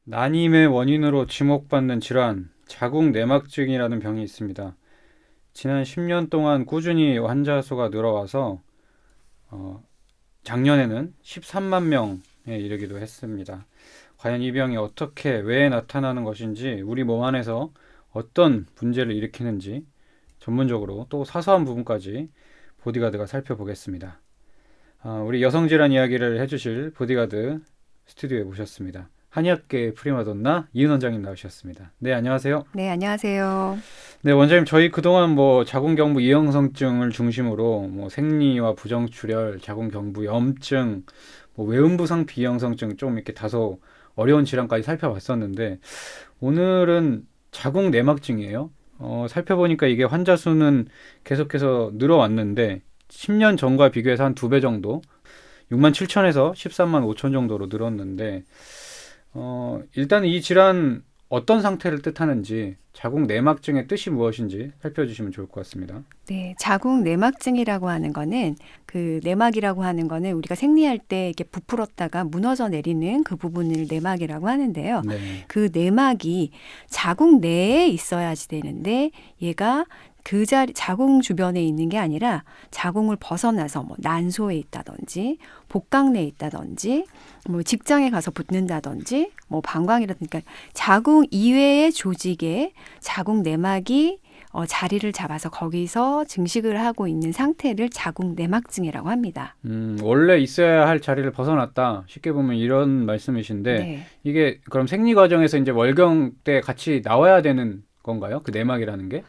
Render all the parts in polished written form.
난임의 원인으로 지목받는 질환, 자궁 내막증이라는 병이 있습니다. 지난 10년 동안 꾸준히 환자 수가 늘어와서 작년에는 13만 명에 이르기도 했습니다. 과연 이 병이 어떻게, 왜 나타나는 것인지, 우리 몸 안에서 어떤 문제를 일으키는지 전문적으로 또 사소한 부분까지 보디가드가 살펴보겠습니다. 우리 여성질환 이야기를 해주실 보디가드 스튜디오에 모셨습니다. 한의학계 프리마돈나 이은 원장님 나오셨습니다. 네, 안녕하세요. 네, 안녕하세요. 네, 원장님, 저희 그동안 자궁경부 이형성증을 중심으로 생리와 부정출혈, 자궁경부 염증, 외음부상 비형성증 좀 이렇게 다소 어려운 질환까지 살펴봤었는데 오늘은 자궁 내막증이에요. 살펴보니까 이게 환자 수는 계속해서 늘어왔는데 10년 전과 비교해서 한 2배 정도, 6만 7천에서 13만 5천 정도로 늘었는데 일단 이 질환 어떤 상태를 뜻하는지, 자궁 내막증의 뜻이 무엇인지 살펴주시면 좋을 것 같습니다. 네, 자궁 내막증이라고 하는 거는 그 내막이라고 하는 거는 우리가 생리할 때 이게 부풀었다가 무너져 내리는 그 부분을 내막이라고 하는데요. 네. 그 내막이 자궁 내에 있어야지 되는데 얘가 그 자리 자궁 주변에 있는 게 아니라 자궁을 벗어나서 난소에 있다든지 복강내에 있다든지 직장에 가서 붙는다든지 방광이라든지 그러니까 자궁 이외의 조직에 자궁 내막이 자리를 잡아서 거기서 증식을 하고 있는 상태를 자궁 내막증이라고 합니다. 원래 있어야 할 자리를 벗어났다. 쉽게 보면 이런 말씀이신데 네. 이게 그럼 생리 과정에서 이제 월경 때 같이 나와야 되는 건가요? 그 내막이라는 게?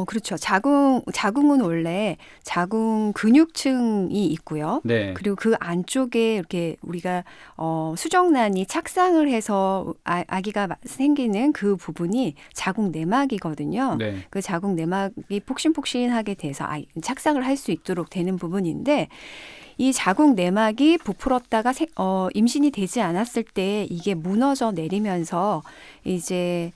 그렇죠. 자궁은 원래 자궁 근육층이 있고요. 네. 그리고 그 안쪽에 이렇게 우리가 수정란이 착상을 해서 아기가 생기는 그 부분이 자궁 내막이거든요. 네. 그 자궁 내막이 폭신폭신하게 돼서 착상을 할 수 있도록 되는 부분인데 이 자궁 내막이 부풀었다가 임신이 되지 않았을 때 이게 무너져 내리면서 이제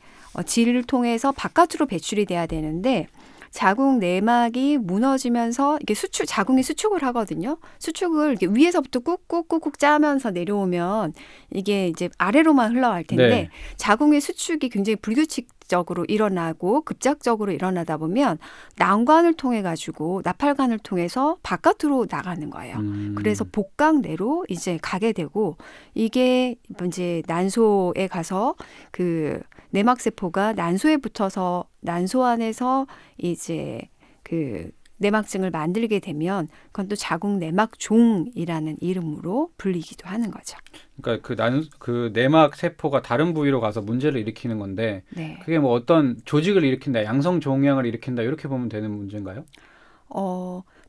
질을 통해서 바깥으로 배출이 돼야 되는데 자궁 내막이 무너지면서 이게 자궁이 수축을 하거든요. 수축을 이렇게 위에서부터 꾹꾹꾹꾹 짜면서 내려오면 이게 이제 아래로만 흘러갈 텐데 네. 자궁의 수축이 굉장히 불규칙적으로 일어나고 급작적으로 일어나다 보면 난관을 통해 가지고 나팔관을 통해서 바깥으로 나가는 거예요. 그래서 복강 내로 이제 가게 되고 이게 이제 난소에 가서 그 내막세포가 난소에 붙어서 난소 안에서 이제 그 내막증을 만들게 되면 그건 또 자궁 내막종이라는 이름으로 불리기도 하는 거죠. 그러니까 그 내막 세포가 다른 부위로 가서 문제를 일으키는 건데 네. 그게 어떤 조직을 일으킨다, 양성 종양을 일으킨다 이렇게 보면 되는 문제인가요?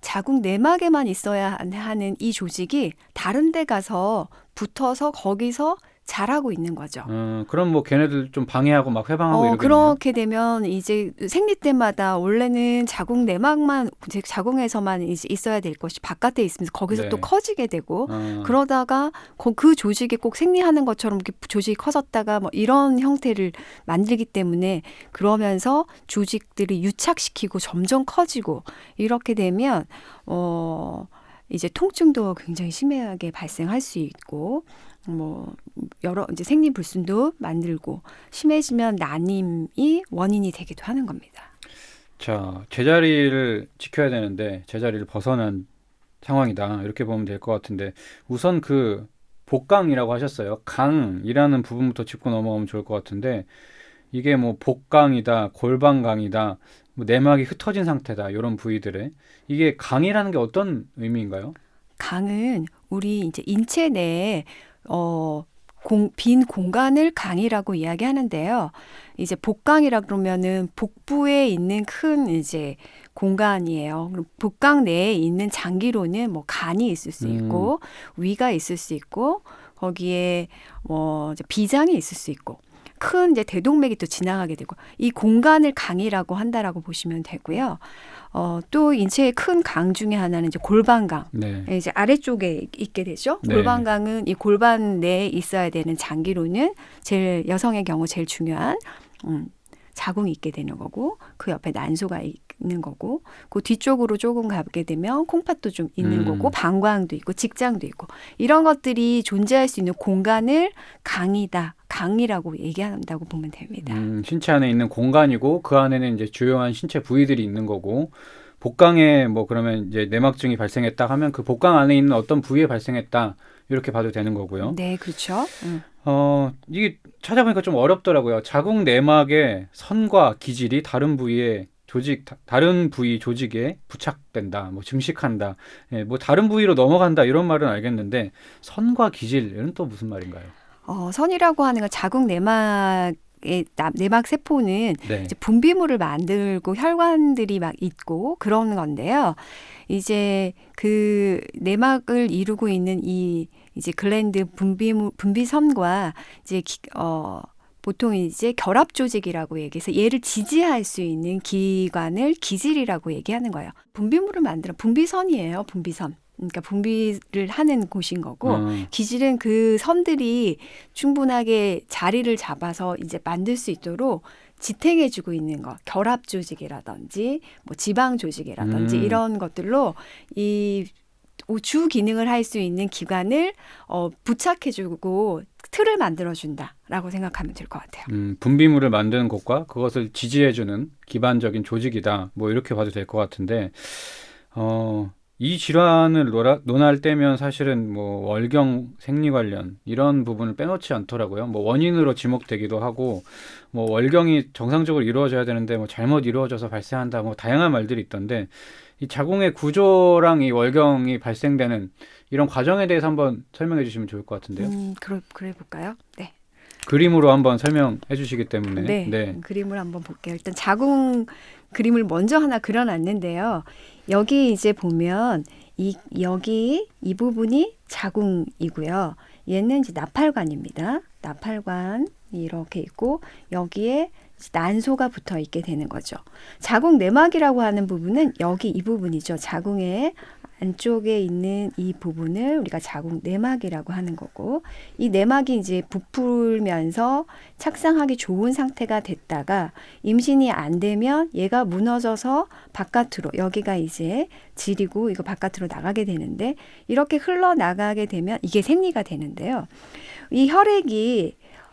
자궁 내막에만 있어야 하는 이 조직이 다른 데 가서 붙어서 거기서 자라고 있는 거죠. 그럼 걔네들 좀 방해하고 막 회방하고 이러겠네요. 그렇게 되면 이제 생리 때마다 원래는 자궁 내막만 즉 자궁에서만 이제 있어야 될 것이 바깥에 있으면서 거기서 네. 또 커지게 되고 그러다가 그 조직이 꼭 생리하는 것처럼 이렇게 조직이 커졌다가 이런 형태를 만들기 때문에 그러면서 조직들이 유착시키고 점점 커지고 이렇게 되면 이제 통증도 굉장히 심하게 발생할 수 있고 여러 이제 생리불순도 만들고 심해지면 난임이 원인이 되기도 하는 겁니다. 자, 제자리를 지켜야 되는데 제자리를 벗어난 상황이다. 이렇게 보면 될 것 같은데 우선 그 복강이라고 하셨어요. 강이라는 부분부터 짚고 넘어가면 좋을 것 같은데 이게 복강이다, 골반강이다, 내막이 흩어진 상태다. 이런 부위들에 이게 강이라는 게 어떤 의미인가요? 강은 우리 이제 인체 내에 빈 공간을 강이라고 이야기하는데요. 이제 복강이라 그러면은 복부에 있는 큰 이제 공간이에요. 그럼 복강 내에 있는 장기로는 간이 있을 수 있고 위가 있을 수 있고 거기에 이제 비장이 있을 수 있고 큰 이제 대동맥이 또 지나가게 되고 이 공간을 강이라고 한다라고 보시면 되고요. 또 인체의 큰 강 중에 하나는 이제 골반강. 네. 이제 아래쪽에 있게 되죠. 네. 골반강은 이 골반 내에 있어야 되는 장기로는 제일 여성의 경우 제일 중요한 자궁이 있게 되는 거고 그 옆에 난소가 있는 거고, 그 뒤쪽으로 조금 가게 되면 콩팥도 좀 있는 거고, 음. 방광도 있고, 직장도 있고, 이런 것들이 존재할 수 있는 공간을 강이라고 얘기한다고 보면 됩니다. 신체 안에 있는 공간이고 그 안에는 이제 주요한 신체 부위들이 있는 거고 복강에 뭐 그러면 이제 내막증이 발생했다 하면 그 복강 안에 있는 어떤 부위에 발생했다 이렇게 봐도 되는 거고요. 네, 그렇죠. 이게 찾아보니까 좀 어렵더라고요. 자궁 내막의 선과 기질이 다른 부위에 다른 부위 조직에 부착된다, 뭐 증식한다, 예, 뭐 다른 부위로 넘어간다 이런 말은 알겠는데 선과 기질은 또 무슨 말인가요? 선이라고 하는 건 자궁 내막 세포는 네. 이제 분비물을 만들고 혈관들이 막 있고 그런 건데요. 이제 그 내막을 이루고 있는 이 이제 글랜드 분비선과 이제 보통 이제 결합 조직이라고 얘기해서 얘를 지지할 수 있는 기관을 기질이라고 얘기하는 거예요. 분비물을 만드는 분비선이에요. 분비선. 그러니까 분비를 하는 곳인 거고 기질은 그 선들이 충분하게 자리를 잡아서 이제 만들 수 있도록 지탱해주고 있는 것, 결합 조직이라든지 뭐 지방 조직이라든지 이런 것들로 이 주 기능을 할 수 있는 기관을 부착해주고 틀을 만들어준다라고 생각하면 될 것 같아요. 분비물을 만드는 곳과 그것을 지지해주는 기반적인 조직이다. 뭐 이렇게 봐도 될 것 같은데 이 질환을 논할 때면 사실은 뭐 월경 생리 관련 이런 부분을 빼놓지 않더라고요. 뭐 원인으로 지목되기도 하고 뭐 월경이 정상적으로 이루어져야 되는데 뭐 잘못 이루어져서 발생한다. 뭐 다양한 말들이 있던데 이 자궁의 구조랑 이 월경이 발생되는 이런 과정에 대해서 한번 설명해 주시면 좋을 것 같은데요. 그래 볼까요? 네. 그림으로 한번 설명해 주시기 때문에. 네. 그림을 한번 볼게요. 일단 자궁 그림을 먼저 하나 그려놨는데요. 여기 이제 보면 여기 이 부분이 자궁이고요. 얘는 이제 나팔관입니다. 나팔관 이렇게 있고 여기에 난소가 붙어 있게 되는 거죠. 자궁 내막이라고 하는 부분은 여기 이 부분이죠. 자궁의 안쪽에 있는 이 부분을 우리가 자궁 내막이라고 하는 거고 이 내막이 이제 부풀면서 착상하기 좋은 상태가 됐다가 임신이 안 되면 얘가 무너져서 바깥으로 여기가 이제 질이고 이거 바깥으로 나가게 되는데 이렇게 흘러나가게 되면 이게 생리가 되는데요. 이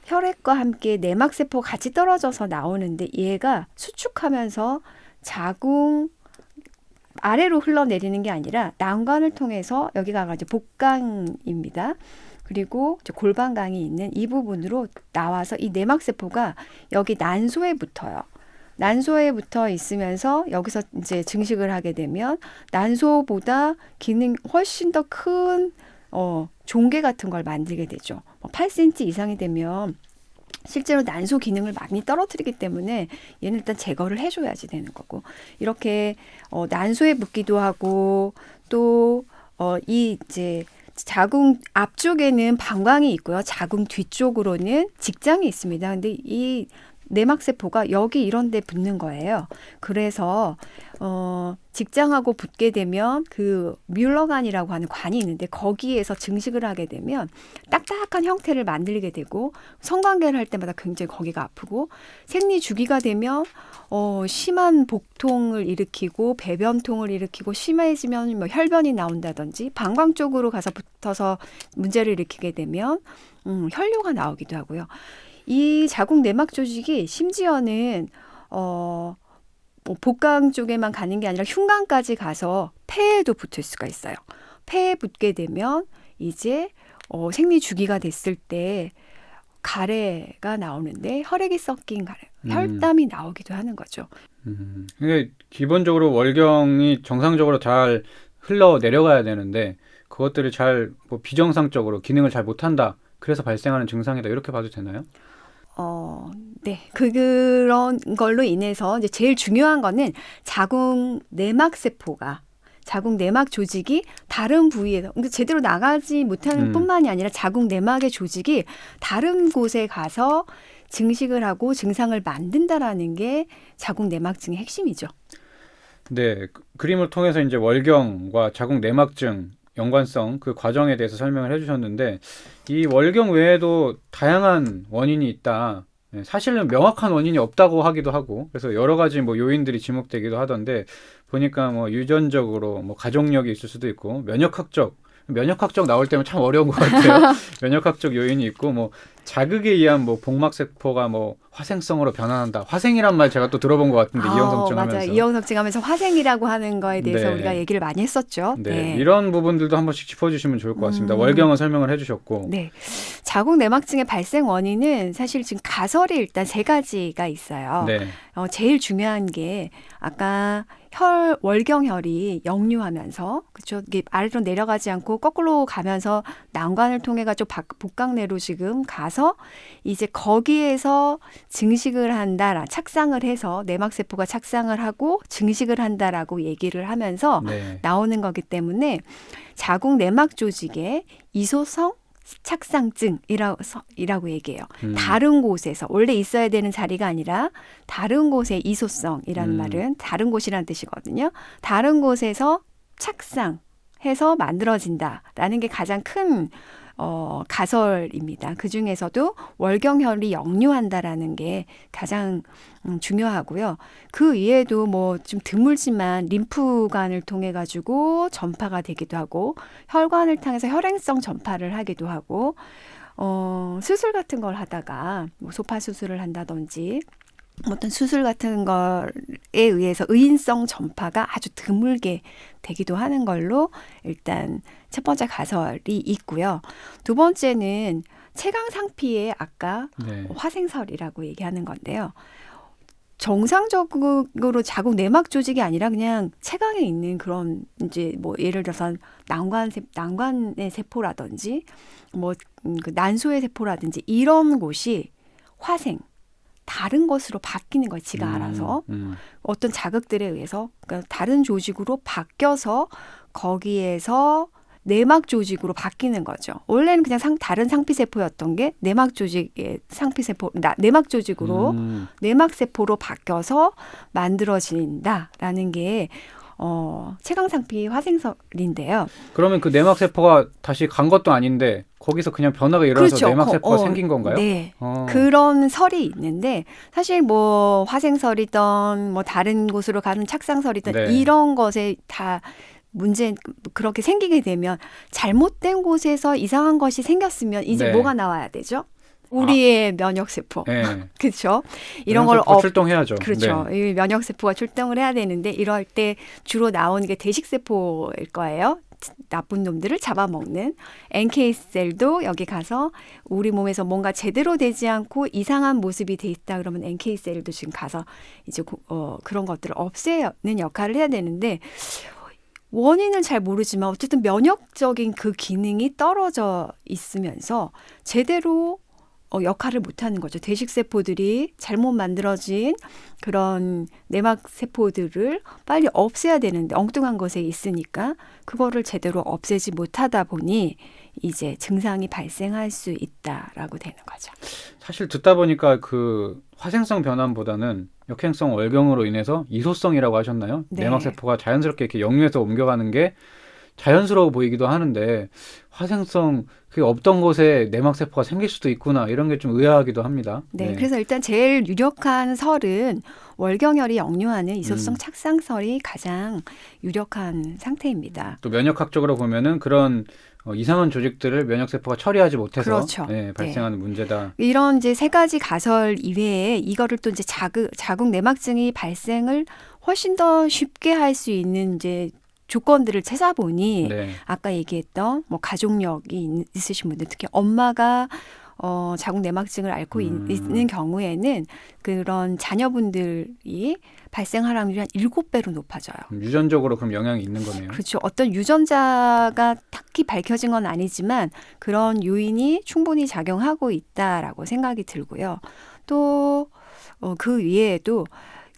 혈액과 함께 내막세포가 같이 떨어져서 나오는데 얘가 수축하면서 자궁 아래로 흘러내리는 게 아니라 난관을 통해서 여기가 이제 복강입니다. 그리고 골반강이 있는 이 부분으로 나와서 이 내막세포가 여기 난소에 붙어요. 난소에 붙어 있으면서 여기서 이제 증식을 하게 되면 난소보다 기능 훨씬 더 큰 종개 같은 걸 만들게 되죠. 8cm 이상이 되면 실제로 난소 기능을 많이 떨어뜨리기 때문에 얘는 일단 제거를 해줘야지 되는 거고 이렇게 난소에 붙기도 하고 또 이 이제 자궁 앞쪽에는 방광이 있고요. 자궁 뒤쪽으로는 직장이 있습니다. 근데 이 내막세포가 여기 이런 데 붙는 거예요. 그래서 직장하고 붙게 되면 그 뮬러관이라고 하는 관이 있는데 거기에서 증식을 하게 되면 딱딱한 형태를 만들게 되고 성관계를 할 때마다 굉장히 거기가 아프고 생리 주기가 되면 심한 복통을 일으키고 배변통을 일으키고 심해지면 뭐 혈변이 나온다든지 방광 쪽으로 가서 붙어서 문제를 일으키게 되면 혈뇨가 나오기도 하고요. 이 자궁 내막 조직이 심지어는 복강 쪽에만 가는 게 아니라 흉관까지 가서 폐에도 붙을 수가 있어요. 폐에 붙게 되면 이제 생리 주기가 됐을 때 가래가 나오는데 혈액이 섞인 가래, 혈담이 나오기도 하는 거죠. 근데 기본적으로 월경이 정상적으로 잘 흘러 내려가야 되는데 그것들을 잘 뭐 비정상적으로 기능을 잘 못한다. 그래서 발생하는 증상이다. 이렇게 봐도 되나요? 네. 그런 걸로 인해서 이제 제일 중요한 거는 자궁 내막 조직이 다른 부위에서 그러니까 제대로 나가지 못하는 뿐만이 아니라 자궁 내막의 조직이 다른 곳에 가서 증식을 하고 증상을 만든다라는 게 자궁 내막증의 핵심이죠. 네. 그림을 통해서 이제 월경과 자궁 내막증 연관성 그 과정에 대해서 설명을 해주셨는데 이 월경 외에도 다양한 원인이 있다. 예, 사실은 명확한 원인이 없다고 하기도 하고 그래서 여러 가지 뭐 요인들이 지목되기도 하던데 보니까 뭐 유전적으로 뭐 가족력이 있을 수도 있고 면역학적 나올 때면 참 어려운 것 같아요. 면역학적 요인이 있고 뭐 자극에 의한 뭐 복막세포가 뭐 화생성으로 변환한다. 화생이란 말 제가 또 들어본 것 같은데 이형성증 맞아요. 하면서. 이형성증 하면서 화생이라고 하는 거에 대해서 네. 우리가 얘기를 많이 했었죠. 네. 이런 부분들도 한 번씩 짚어주시면 좋을 것 같습니다. 월경은 설명을 해주셨고. 네. 자궁 내막증의 발생 원인은 사실 지금 가설이 일단 세 가지가 있어요. 네. 제일 중요한 게 아까 월경혈이 역류하면서 그렇죠. 이게 아래로 내려가지 않고 거꾸로 가면서 난관을 통해 가지고 복강내로 지금 가서 이제 거기에서 증식을 한다, 착상을 해서 내막세포가 착상을 하고 증식을 한다라고 얘기를 하면서 네. 나오는 거기 때문에 자궁 내막 조직의 이소성 착상증이라고 얘기해요. 다른 곳에서 원래 있어야 되는 자리가 아니라 다른 곳의 이소성이라는 말은 다른 곳이라는 뜻이거든요. 다른 곳에서 착상해서 만들어진다라는 게 가장 큰 가설입니다. 그 중에서도 월경혈이 역류한다라는 게 가장 중요하고요. 그 이외에도 뭐 좀 드물지만 림프관을 통해 가지고 전파가 되기도 하고 혈관을 통해서 혈행성 전파를 하기도 하고 수술 같은 걸 하다가 뭐 소파 수술을 한다든지 어떤 수술 같은 거에 의해서 의인성 전파가 아주 드물게 되기도 하는 걸로 일단 첫 번째 가설이 있고요. 두 번째는 채광상피의 아까 네. 화생설이라고 얘기하는 건데요. 정상적으로 자궁 내막 조직이 아니라 그냥 채광에 있는 그런 이제 뭐 예를 들어서 난관의 세포라든지 뭐 그 난소의 세포라든지 이런 곳이 다른 것으로 바뀌는 거예요. 지가 알아서. 어떤 자극들에 의해서 그러니까 다른 조직으로 바뀌어서 거기에서 내막 조직으로 바뀌는 거죠. 원래는 그냥 다른 상피세포였던 게 내막 조직의 내막 조직으로 내막 세포로 바뀌어서 만들어진다라는 게 채광상피 화생설인데요. 그러면 그 내막세포가 다시 간 것도 아닌데 거기서 그냥 변화가 일어나서 그렇죠. 내막세포가 생긴 건가요? 네. 그런 설이 있는데 사실 뭐 화생설이든 뭐 다른 곳으로 가는 착상설이든 네. 이런 것에 다 그렇게 생기게 되면 잘못된 곳에서 이상한 것이 생겼으면 이제 네. 뭐가 나와야 되죠? 우리의 면역세포. 네. 그렇죠? 이런 걸 출동해야죠. 그렇죠. 네. 이 면역세포가 출동을 해야 되는데 이럴 때 주로 나오는 게 대식세포일 거예요. 나쁜 놈들을 잡아먹는 NK셀도 여기 가서 우리 몸에서 뭔가 제대로 되지 않고 이상한 모습이 돼 있다 그러면 NK셀도 지금 가서 이제 그런 것들을 없애는 역할을 해야 되는데 원인은 잘 모르지만 어쨌든 면역적인 그 기능이 떨어져 있으면서 제대로 역할을 못하는 거죠. 대식세포들이 잘못 만들어진 그런 내막세포들을 빨리 없애야 되는데 엉뚱한 곳에 있으니까 그거를 제대로 없애지 못하다 보니 이제 증상이 발생할 수 있다라고 되는 거죠. 사실 듣다 보니까 그 화생성 변환보다는 역행성 월경으로 인해서 이소성이라고 하셨나요? 네. 내막세포가 자연스럽게 이렇게 역류해서 옮겨가는 게 자연스러워 보이기도 하는데 화생성 그게 없던 곳에 내막세포가 생길 수도 있구나 이런 게 좀 의아하기도 합니다. 네, 그래서 일단 제일 유력한 설은 월경혈이 역류하는 이소성 착상설이 가장 유력한 상태입니다. 또 면역학적으로 보면은 그런 이상한 조직들을 면역세포가 처리하지 못해서 그렇죠. 발생하는 문제다. 이런 이제 세 가지 가설 이외에 이거를 또 이제 자궁 내막증이 발생을 훨씬 더 쉽게 할 수 있는 이제 조건들을 찾아보니 아까 얘기했던 뭐 가족력이 있으신 분들 특히 엄마가 자궁 내막증을 앓고 있는 경우에는 그런 자녀분들이 발생할 확률이 한 7배로 높아져요. 유전적으로 그럼 영향이 있는 거네요. 그렇죠. 어떤 유전자가 딱히 밝혀진 건 아니지만 그런 요인이 충분히 작용하고 있다라고 생각이 들고요. 또 그 위에도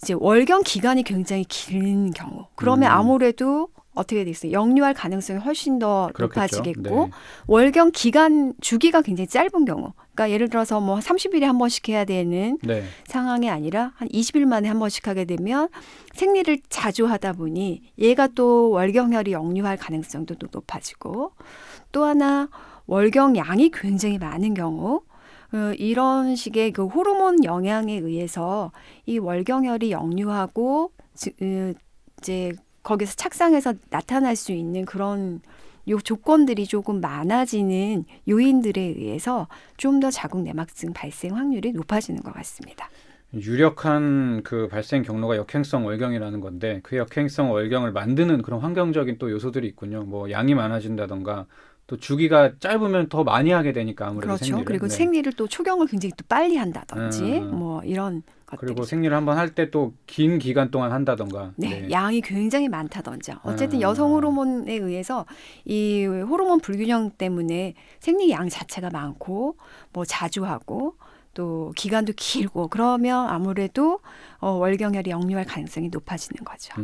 이제 월경 기간이 굉장히 긴 경우 그러면 아무래도 어떻게 되겠어요? 역류할 가능성이 훨씬 더 그렇겠죠. 높아지겠고 월경 기간 주기가 굉장히 짧은 경우 그러니까 예를 들어서 뭐 30일에 한 번씩 해야 되는 상황이 아니라 한 20일 만에 한 번씩 하게 되면 생리를 자주 하다 보니 얘가 또 월경혈이 역류할 가능성도 또 높아지고 또 하나 월경 양이 굉장히 많은 경우 이런 식의 그 호르몬 영향에 의해서 이 월경혈이 역류하고 이제 거기서 착상해서 나타날 수 있는 그런 요 조건들이 조금 많아지는 요인들에 의해서 좀 더 자궁 내막증 발생 확률이 높아지는 것 같습니다. 유력한 그 발생 경로가 역행성 월경이라는 건데 그 역행성 월경을 만드는 그런 환경적인 또 요소들이 있군요. 뭐 양이 많아진다던가 또 주기가 짧으면 더 많이 하게 되니까 아무래도 그렇죠. 생리를. 그리고 네. 생리를 또 초경을 굉장히 또 빨리 한다든지 음, 뭐 이런 그리고 것들이죠. 생리를 한번 할 때 또 긴 기간 동안 한다던가. 네, 네. 양이 굉장히 많다든지. 어쨌든 여성 아, 호르몬에 의해서 이 호르몬 불균형 때문에 생리 양 자체가 많고 뭐 자주 하고 또 기간도 길고 그러면 아무래도 월경혈이 역류할 가능성이 높아지는 거죠.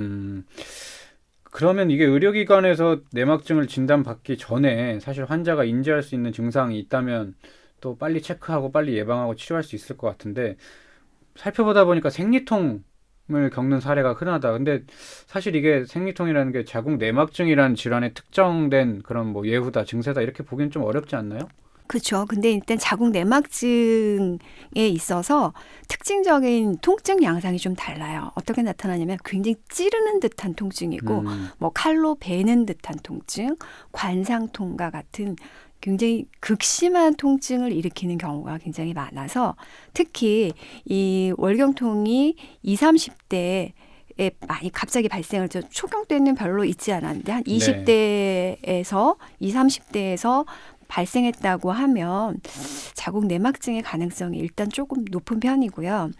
그러면 이게 의료기관에서 내막증을 진단받기 전에 사실 환자가 인지할 수 있는 증상이 있다면 또 빨리 체크하고 빨리 예방하고 치료할 수 있을 것 같은데 살펴보다 보니까 생리통을 겪는 사례가 흔하다. 근데 사실 이게 생리통이라는 게 자궁 내막증이라는 질환에 특정된 그런 뭐 예후다, 증세다 이렇게 보기는 좀 어렵지 않나요? 그렇죠. 근데 일단 자궁 내막증에 있어서 특징적인 통증 양상이 좀 달라요. 어떻게 나타나냐면 굉장히 찌르는 듯한 통증이고 음, 뭐 칼로 베는 듯한 통증, 관상통과 같은 굉장히 극심한 통증을 일으키는 경우가 굉장히 많아서 특히 이 월경통이 20, 30대에 많이 갑자기 발생을 초경 때는 별로 있지 않았는데 한 네. 20대에서 20, 30대에서 발생했다고 하면 자궁 내막증의 가능성이 일단 조금 높은 편이고요.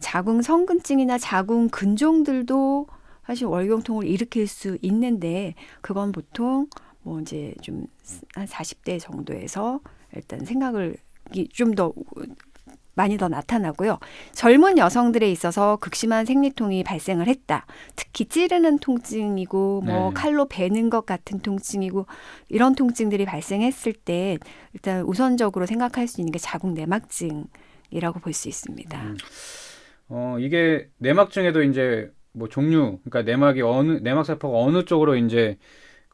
자궁 성근증이나 자궁 근종들도 사실 월경통을 일으킬 수 있는데 그건 보통 뭐 이제 좀 한 40대 정도에서 일단 생각을 좀 더 많이 더 나타나고요. 젊은 여성들에 있어서 극심한 생리통이 발생을 했다. 특히 찌르는 통증이고 뭐 네. 칼로 베는 것 같은 통증이고 이런 통증들이 발생했을 때 일단 우선적으로 생각할 수 있는 게 자궁 내막증이라고 볼 수 있습니다. 이게 내막증에도 이제 뭐 종류, 그러니까 내막 세포가 어느 쪽으로 이제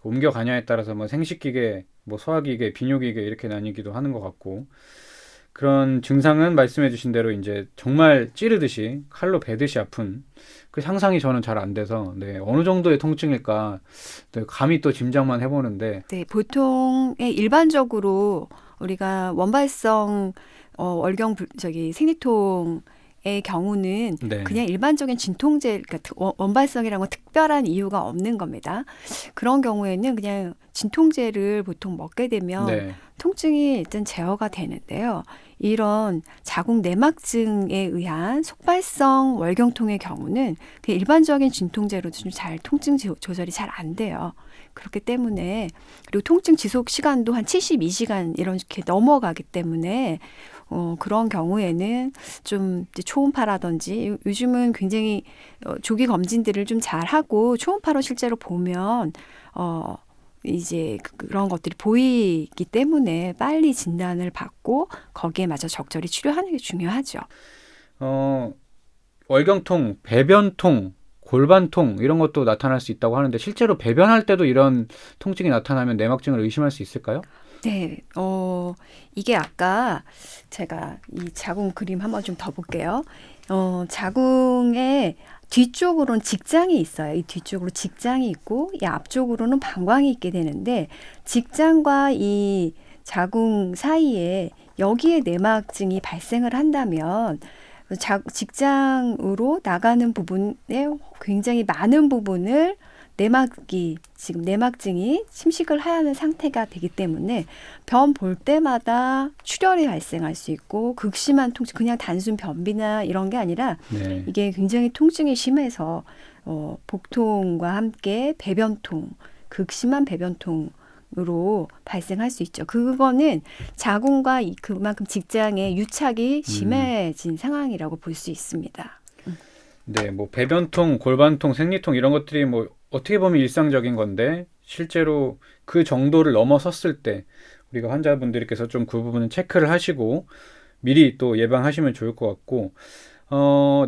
옮겨가냐에 따라서 뭐 생식기계, 뭐 소화기계, 비뇨기계 이렇게 나뉘기도 하는 것 같고 그런 증상은 말씀해주신 대로 이제 정말 찌르듯이 칼로 베듯이 아픈 그 상상이 저는 잘 안 돼서 네, 어느 정도의 통증일까 네, 감히 또 짐작만 해보는데 네, 보통의 일반적으로 우리가 원발성 생리통의 경우는 네, 그냥 일반적인 진통제, 그러니까 원발성이라는 건 특별한 이유가 없는 겁니다. 그런 경우에는 그냥 진통제를 보통 먹게 되면 네, 통증이 일단 제어가 되는데요. 이런 자궁 내막증에 의한 속발성 월경통의 경우는 그냥 일반적인 진통제로도 좀 잘 통증 조절이 잘 안 돼요. 그렇기 때문에 그리고 통증 지속 시간도 한 72시간 이렇게 넘어가기 때문에 그런 경우에는 좀 이제 초음파라든지 요즘은 굉장히 조기 검진들을 좀 잘 하고 초음파로 실제로 보면 이제 그런 것들이 보이기 때문에 빨리 진단을 받고 거기에 맞춰 적절히 치료하는 게 중요하죠. 어, 월경통, 배변통, 골반통 이런 것도 나타날 수 있다고 하는데 실제로 배변할 때도 이런 통증이 나타나면 내막증을 의심할 수 있을까요? 네, 이게 아까 제가 이 자궁 그림 한번 좀 더 볼게요. 자궁의 뒤쪽으로는 직장이 있어요. 이 뒤쪽으로 직장이 있고, 이 앞쪽으로는 방광이 있게 되는데, 직장과 이 자궁 사이에 여기에 내막증이 발생을 한다면, 직장으로 나가는 부분에 굉장히 많은 부분을 지금 내막증이 침식을 하는 상태가 되기 때문에 변 볼 때마다 출혈이 발생할 수 있고 극심한 통증, 그냥 단순 변비나 이런 게 아니라 네. 이게 굉장히 통증이 심해서 복통과 함께 배변통, 극심한 배변통으로 발생할 수 있죠. 그거는 자궁과 그만큼 직장의 유착이 심해진 상황이라고 볼 수 있습니다. 네, 뭐 배변통, 골반통, 생리통 이런 것들이 뭐 어떻게 보면 일상적인 건데 실제로 그 정도를 넘어섰을 때 우리가 환자분들께서 좀 그 부분은 체크를 하시고 미리 또 예방하시면 좋을 것 같고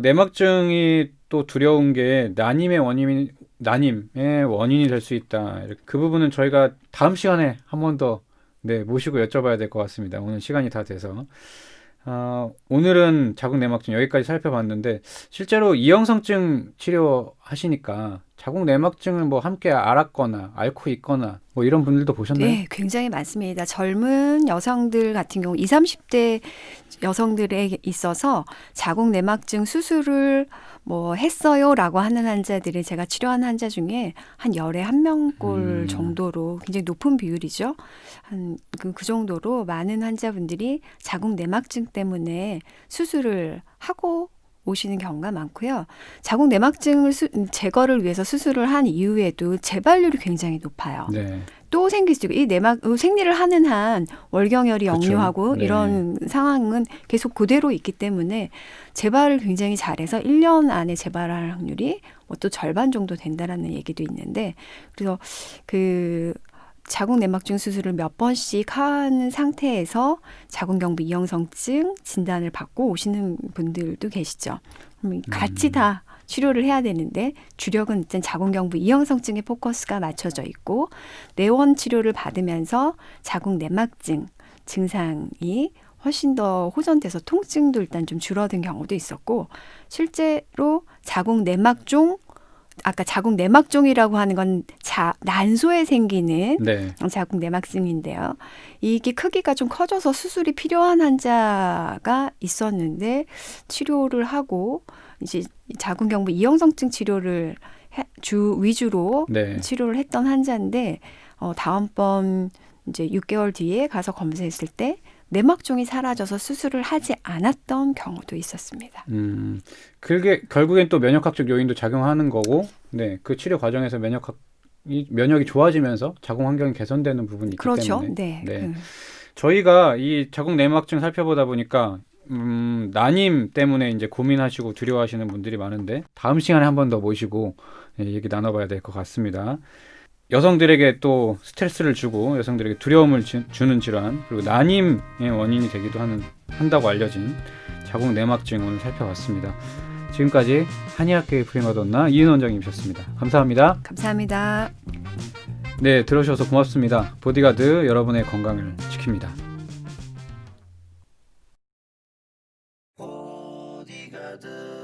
내막증이 또 두려운 게 난임의 원인이 될 수 있다. 그 부분은 저희가 다음 시간에 한 번 더 네, 모시고 여쭤봐야 될 것 같습니다. 오늘 시간이 다 돼서. 오늘은 자궁내막증 여기까지 살펴봤는데 실제로 이형성증 치료하시니까 자궁내막증을 뭐 함께 앓았거나 앓고 있거나 뭐 이런 분들도 보셨나요? 네, 굉장히 많습니다. 젊은 여성들 같은 경우 20, 30대 여성들에 있어서 자궁내막증 수술을 뭐 했어요라고 하는 환자들이 제가 치료한 환자 중에 한 열에 한 명꼴 정도로 굉장히 높은 비율이죠. 그 정도로 많은 환자분들이 자궁내막증 때문에 수술을 하고 오시는 경우가 많고요. 자궁내막증을 제거를 위해서 수술을 한 이후에도 재발률이 굉장히 높아요. 네. 또 생길 수 있고 이 생리를 하는 한 월경혈이 그렇죠. 역류하고 네. 이런 상황은 계속 그대로 있기 때문에 재발을 굉장히 잘해서 1년 안에 재발할 확률이 뭐 또 절반 정도 된다라는 얘기도 있는데 그래서 그 자궁내막증 수술을 몇 번씩 하는 상태에서 자궁경부 이형성증 진단을 받고 오시는 분들도 계시죠. 같이 다 치료를 해야 되는데 주력은 일단 자궁경부 이형성증에 포커스가 맞춰져 있고 내원 치료를 받으면서 자궁내막증 증상이 훨씬 더 호전돼서 통증도 일단 좀 줄어든 경우도 있었고 실제로 자궁내막종 아까 자궁내막종이라고 하는 건 난소에 생기는 네. 자궁내막증인데요. 이게 크기가 좀 커져서 수술이 필요한 환자가 있었는데 치료를 하고 이제 자궁경부 이형성증 치료를 위주로 네. 치료를 했던 환자인데 다음번 이제 6개월 뒤에 가서 검사했을 때 내막종이 사라져서 수술을 하지 않았던 경우도 있었습니다. 그게 결국엔 또 면역학적 요인도 작용하는 거고, 네, 그 치료 과정에서 면역이 좋아지면서 자궁 환경이 개선되는 부분이 있기 그렇죠. 때문에. 네. 저희가 이 자궁 내막증 살펴보다 보니까 난임 때문에 이제 고민하시고 두려워하시는 분들이 많은데 다음 시간에 한 번 더 모시고 얘기 나눠봐야 될 것 같습니다. 여성들에게 또 스트레스를 주고 여성들에게 두려움을 주는 질환 그리고 난임의 원인이 되기도 한다고 알려진 자궁 내막증 오늘 살펴봤습니다. 지금까지 한의학계의 프리마돈나 이은 원장님이셨습니다. 감사합니다. 감사합니다. 네, 들어주셔서 고맙습니다. 보디가드 여러분의 건강을 지킵니다. 보디가드